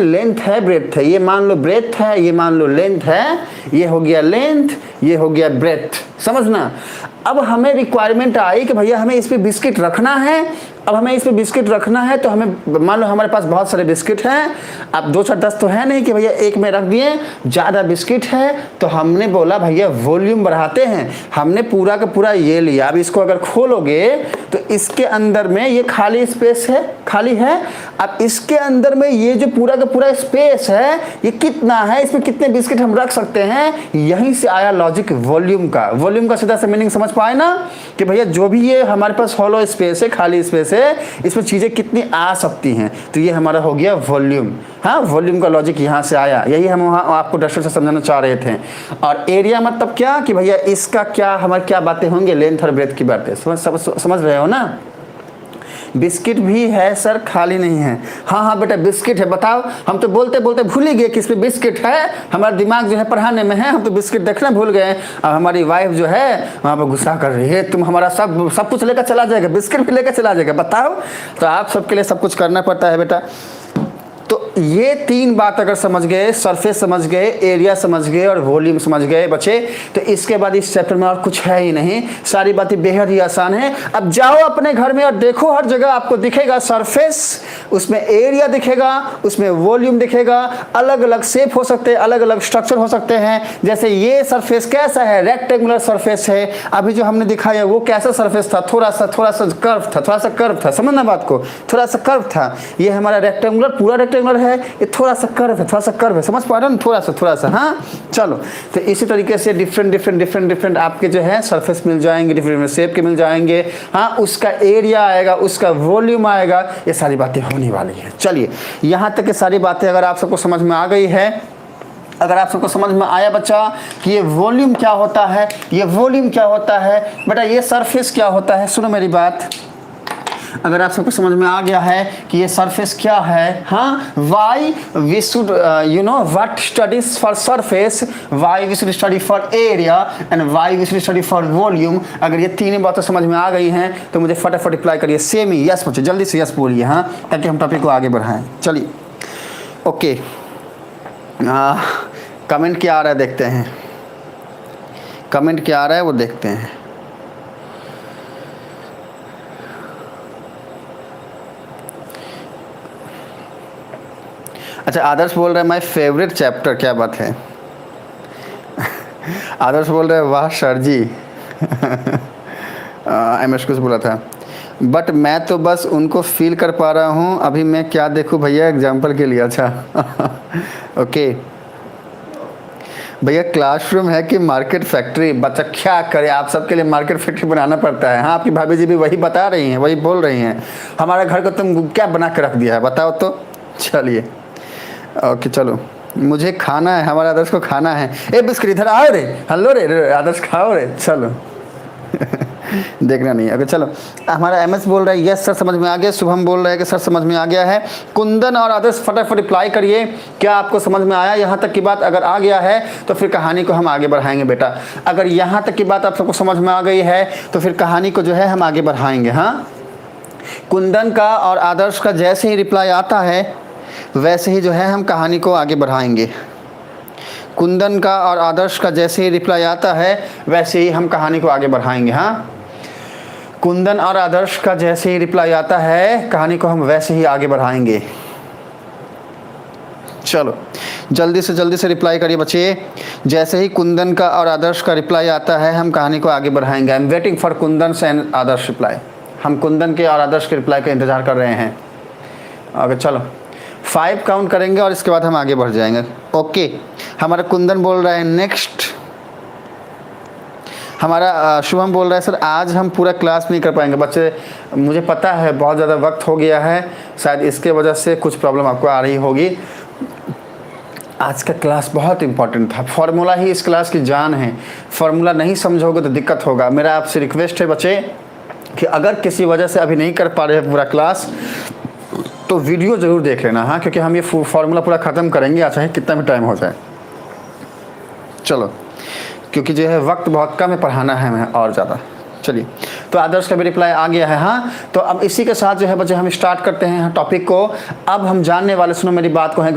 Length है breath है, ये मान लो ब्रेथ है, ये मान लो लेंथ है, ये हो गया लेंथ, ये हो गया ब्रेथ, समझना। अब हमें रिक्वायरमेंट आई कि भैया हमें इस पे बिस्किट रखना है। अब हमें इस पे बिस्किट रखना है तो हमें मान लो हमारे पास बहुत सारे बिस्किट हैं, अब 2 4 10 तो है नहीं कि भैया एक में रख दिए, ज़्यादा बिस्किट है तो हमने बोला भैया वॉल्यूम बढ़ाते हैं। हमने पूरा का पूरा ये लिया। अब इसको अगर खोलोगे तो इसके अंदर में ये खाली स्पेस है, खाली है। अब इसके अंदर में ये जो पूरा का पूरा स्पेस है ये कितना है, इसमें कितने बिस्किट हम रख सकते हैं, यहीं से आया लॉजिक वॉल्यूम का। वॉल्यूम का सीधा सा मीनिंग समझ पाए ना कि भैया जो भी ये हमारे पास हॉलो स्पेस है, खाली स्पेस है, इसमें चीजें कितनी आ सकती हैं, तो ये हमारा हो गया वॉल्यूम। हाँ, वॉल्यूम का लॉजिक यहाँ से आया, यही हम वहाँ आपको डस्टर से समझाना चाह रहे थे। और एरिया मतलब क्या कि भैया इसका क्या हमारे क्या बातें होंगे, लेंथ और ब्रेथ की बातें। समझ रहे हो ना। बिस्किट भी है सर, खाली नहीं है। हाँ हाँ बेटा बिस्किट है, बताओ। हम तो बोलते बोलते भूल ही गए कि इसमें बिस्किट है। हमारा दिमाग जो है पढ़ाने में है, हम तो बिस्किट देखना भूल गए। अब हमारी वाइफ जो है वहाँ पर गुस्सा कर रही है, तुम हमारा सब कुछ लेकर चला जाएगा, बिस्किट भी लेकर चला जाएगा, बताओ। तो आप सबके लिए सब कुछ करना पड़ता है बेटा। तो ये 3 बात अगर समझ गए, सरफेस समझ गए, एरिया समझ गए और वॉल्यूम समझ गए बच्चे, तो इसके बाद इस चैप्टर में और कुछ है ही नहीं। सारी बातें बेहद ही आसान है। अब जाओ अपने घर में और देखो, हर जगह आपको दिखेगा सरफेस, उसमें एरिया दिखेगा, उसमें वॉल्यूम दिखेगा। अलग अलग शेप हो सकते हैं, अलग अलग स्ट्रक्चर हो सकते हैं। जैसे ये सरफेस कैसा है, रेक्टेंगुलर सरफेस है। अभी जो हमने दिखाया वो कैसा सरफेस था, थोड़ा सा कर्व था, समझना बात को, थोड़ा सा कर्व था। ये हमारा रेक्टेंगुलर, पूरा रेक्टेंगुलर है, ये थोड़ा सा कर्व है, समझ पा रहे हो ना, थोड़ा सा। हाँ चलो, तो इसी तरीके से डिफरेंट आपके जो है सरफेस मिल जाएंगे, डिफरेंट शेप के मिल जाएंगे। हाँ, उसका एरिया आएगा, उसका वॉल्यूम आएगा, ये सारी बातें होने वाली है। चलिए, यहाँ तक की सारी बातें अगर आप सबको समझ में आ गई है, अगर आप सबको समझ में आया बच्चा कि ये वॉल्यूम क्या होता है, ये वॉल्यूम क्या होता है बेटा, ये सरफेस क्या होता है, सुनो मेरी बात। अगर आप सबको समझ में आ गया है कि ये सरफेस क्या है, हाँ, why we should what studies for surface, why we should study for area and why we should study for volume. अगर ये 3 बातें समझ में आ गई हैं तो मुझे फटाफट रिप्लाई करिए, सेम ही यस बच्चे, जल्दी से यस बोलिए, हाँ, ताकि हम टॉपिक को आगे बढ़ाएं। चलिए ओके, कमेंट क्या आ रहा है देखते हैं, कमेंट क्या आ रहा है वो देखते हैं। अच्छा, आदर्श बोल रहा है माय फेवरेट चैप्टर, क्या बात है। आदर्श बोल रहे हैं वाह सर जी। एमएस कुछ बोला था, बट मैं तो बस उनको फील कर पा रहा हूँ, अभी मैं क्या देखूँ भैया एग्जाम्पल के लिए। अच्छा ओके भैया, क्लासरूम है कि मार्केट फैक्ट्री, बच्चा क्या करे, आप सबके लिए मार्केट फैक्ट्री बनाना पड़ता है। हाँ, आपकी भाभी जी भी वही बता रही हैं, वही बोल रही हैं, हमारा घर को तुम क्या बना के रख दिया है, बताओ तो। चलिए ओके, चलो मुझे खाना है, हमारे आदर्श को खाना है। ए बिस्किट इधर आओ रे, हेलो रे आदर्श खाओ रे, चलो। देखना नहीं, अगर चलो। हमारा एमएस बोल रहा है यस सर समझ में आ गया। शुभम बोल रहा है कि सर समझ में आ गया है। कुंदन और आदर्श फटाफट रिप्लाई करिए, क्या आपको समझ में आया। यहाँ तक की बात अगर आ गया है तो फिर कहानी को हम आगे बढ़ाएंगे बेटा। अगर यहाँ तक की बात आप सबको समझ में आ गई है तो फिर कहानी को जो है हम आगे बढ़ाएंगे। हाँ, कुंदन का और आदर्श का जैसे ही रिप्लाई आता है वैसे ही जो है हम कहानी को आगे बढ़ाएंगे। कुंदन का और आदर्श का जैसे ही रिप्लाई आता है वैसे ही हम कहानी को आगे बढ़ाएंगे। हाँ, कुंदन और आदर्श का जैसे ही रिप्लाई आता है कहानी को हम वैसे ही आगे बढ़ाएंगे। चलो जल्दी से रिप्लाई करिए बच्चे। जैसे ही कुंदन का और आदर्श का रिप्लाई आता है हम कहानी को आगे बढ़ाएंगे। I am waiting for Kundan and Adarsh reply. हम कुंदन के और आदर्श के रिप्लाई का इंतजार कर रहे हैं। आगे चलो 5 काउंट करेंगे और इसके बाद हम आगे बढ़ जाएंगे। ओके, हमारा कुंदन बोल रहा है नेक्स्ट। हमारा शुभम बोल रहा है सर आज हम पूरा क्लास नहीं कर पाएंगे। बच्चे मुझे पता है बहुत ज़्यादा वक्त हो गया है, शायद इसके वजह से कुछ प्रॉब्लम आपको आ रही होगी। आज का क्लास बहुत इंपॉर्टेंट था, फार्मूला ही इस क्लास की जान है। फार्मूला नहीं समझोगे तो दिक्कत होगा। मेरा आपसे रिक्वेस्ट है बच्चे कि अगर किसी वजह से अभी नहीं कर पा रहे पूरा क्लास तो वीडियो ज़रूर देख लेना। हाँ, क्योंकि हम ये फार्मूला पूरा ख़त्म करेंगे, चाहे कितना भी टाइम हो जाए। चलो, क्योंकि जो है वक्त बहुत कम है, पढ़ाना है हमें और ज़्यादा। चलिए, तो आदर्श का भी रिप्लाई आ गया है। हाँ, तो अब इसी के साथ जो है बच्चे हम स्टार्ट करते हैं टॉपिक को। अब हम जानने वाले, सुनो मेरी बात को, है